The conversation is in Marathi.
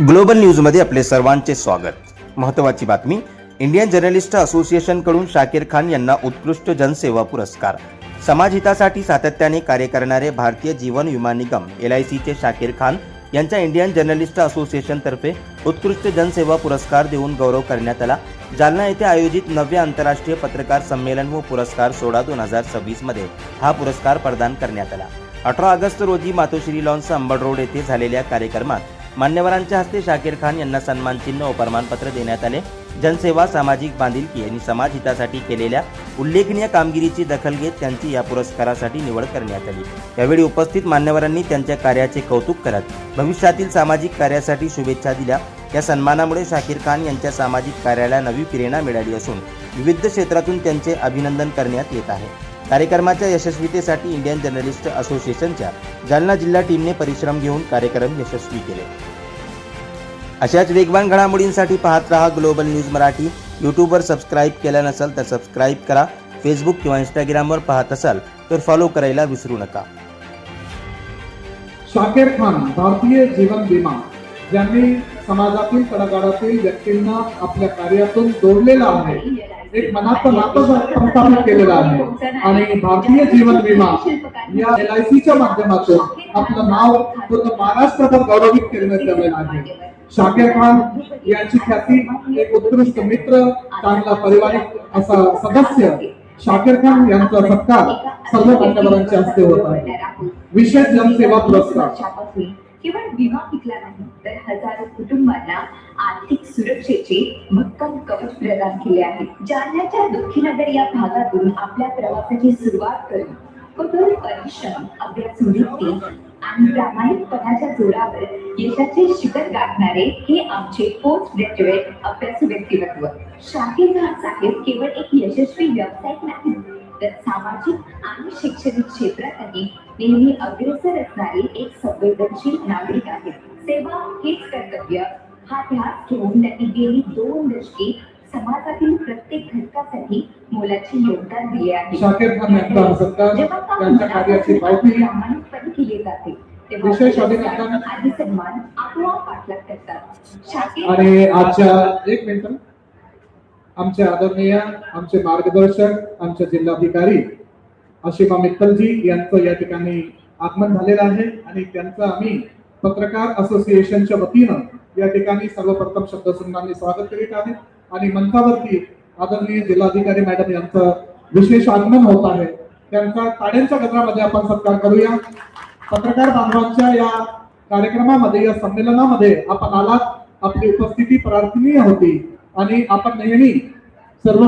ग्लोबल न्यूजमध्ये आपले सर्वांचे स्वागत। महत्त्वाची बातमी, इंडियन जर्नलिस्ट असोसिएशनकडून शाकीर खान यांना उत्कृष्ट जनसेवा पुरस्कार। समाजहितासाठी सातत्याने कार्य करणारे भारतीय जीवन विमा निगम LICचे शाकीर खान यांचा इंडियन जर्नलिस्ट असोसिएशनतर्फे उत्कृष्ट जनसेवा पुरस्कार देऊन गौरव करण्यात आला। जालना येथे आयोजित 9वे आंतरराष्ट्रीय पत्रकार संमेलन व पुरस्कार सोहळा 2026 मध्ये हा पुरस्कार प्रदान करण्यात आला। 18 ऑगस्ट रोजी मातोश्री लॉन्स अंबड रोड येथे झालेल्या कार्यक्रमात मान्यवरांच्या हस्ते शाकीर खान यांना सन्मानचिन्ह व प्रमाणपत्र देण्यात आले। जनसेवा, सामाजिक बांधिलकी आणि समाजहितासाठी केलेल्या उल्लेखनीय कामगिरीची दखल घेत त्यांची या पुरस्कारासाठी निवड करण्यात आली। यावेळी उपस्थित मान्यवरांनी त्यांच्या कार्याचे कौतुक करत भविष्यातील सामाजिक कार्यासाठी शुभेच्छा दिल्या। या सन्मानामुळे शाकीर खान यांच्या सामाजिक कार्याला नवी प्रेरणा मिळाली असून विविध क्षेत्रातून त्यांचे अभिनंदन करण्यात येत आहे। कार्यक्रमाच्या यशस्वीतेसाठी इंडियन जर्नलिस्ट असोसिएशनच्या जालना जिल्हा टीमने परिश्रम घेऊन कार्यक्रम यशस्वी केले। अशाच वेगवान घडामोडींसाठी पाहत रहा ग्लोबल न्यूज मराठी। यूट्यूबवर सबस्क्राईब केलं नसेल तर सबस्क्राईब करा। फेसबुक किंवा इंस्टाग्रामवर पाहत असाल तर फॉलो करायला विसरू नका। शाकीर खान भारतीय जीवन विमा ज्यांनी समाजातील तळागाळातील व्यक्तींना आपल्या कार्यातून जोडलेला आहे, एक मनाचं नातं प्रस्थापित केलेलं आहे आणि भारतीय जीवन विमा या LICच्या माध्यमातून आपलं नाव पूर्ण महाराष्ट्रात गौरवित करण्यात आलेलं आहे। शाकीर खान यांची ख्याती एक उत्कृष्ट मित्र, चांगला पारिवारिक असा सदस्य शाकीर खान यांचा सत्कार सर्व मान्यवरांच्या हस्ते होत आहे। विशेष जनसेवा पुरस्कार केवळ विमा पिकला नाही तर हजारो कुटुंबांना आर्थिक सुरक्षेचे भक्कम कवच प्रदान केले आहे। जालन्याच्या दक्षिणनगर या भागातून आपल्या प्रवासाची सुरुवात करून कठोर परिश्रम, अभ्यासवृत्ती आणि प्रामाणिकपणाच्या जोरावर यशाचे शिखर गाठणारे हे आमचे पोस्ट ग्रॅज्युएट अभ्यासू व्यक्तिमत्व। शाकीर खान साहेब केवळ एक यशस्वी व्यावसायिक नाही तर सामाजिक आणि शैक्षणिक क्षेत्रातही नेहमी अग्रेसर असणारे एक संवेदनशील नागरिक आहेत। सेवा हेच कर्तव्य हा ध्यास घेऊन त्यांनी गेली 2 दशके समाजातील प्रत्येक घटकासाठी मोलाचे योगदान दिले आहे। शाकीर खान यांचा सत्कार त्यांच्या कार्याची पावती प्रामाणिकपणे केले जाते विशेष अभिनंदन आणि सन्मान आपोआप पाठलाग करतात। आणि आजच्या 1 मिनिट आमचे आदरणीय, आमचे मार्गदर्शक, आमचे जिल्हाधिकारी आशिमा मित्तलजी यांचं या ठिकाणी आगमन झालेलं आहे आणि त्यांचं आम्ही पत्रकार असोसिएशनच्या वतीनं या ठिकाणी सर्वप्रथम शब्दसन्मानाने स्वागत करीत आहे आणि मंचावरती आदरणीय जिल्हाधिकारी मॅडम यांचं विशेष आगमन होत आहे। त्यांचा टाळ्यांच्या गजरामध्ये आपण सत्कार करूया। पत्रकार बांधवांच्या या कार्यक्रमामध्ये, या संमेलनामध्ये आपण आलात, आपली उपस्थिती प्रार्थनीय होती आणि आपण नेहमी सर्व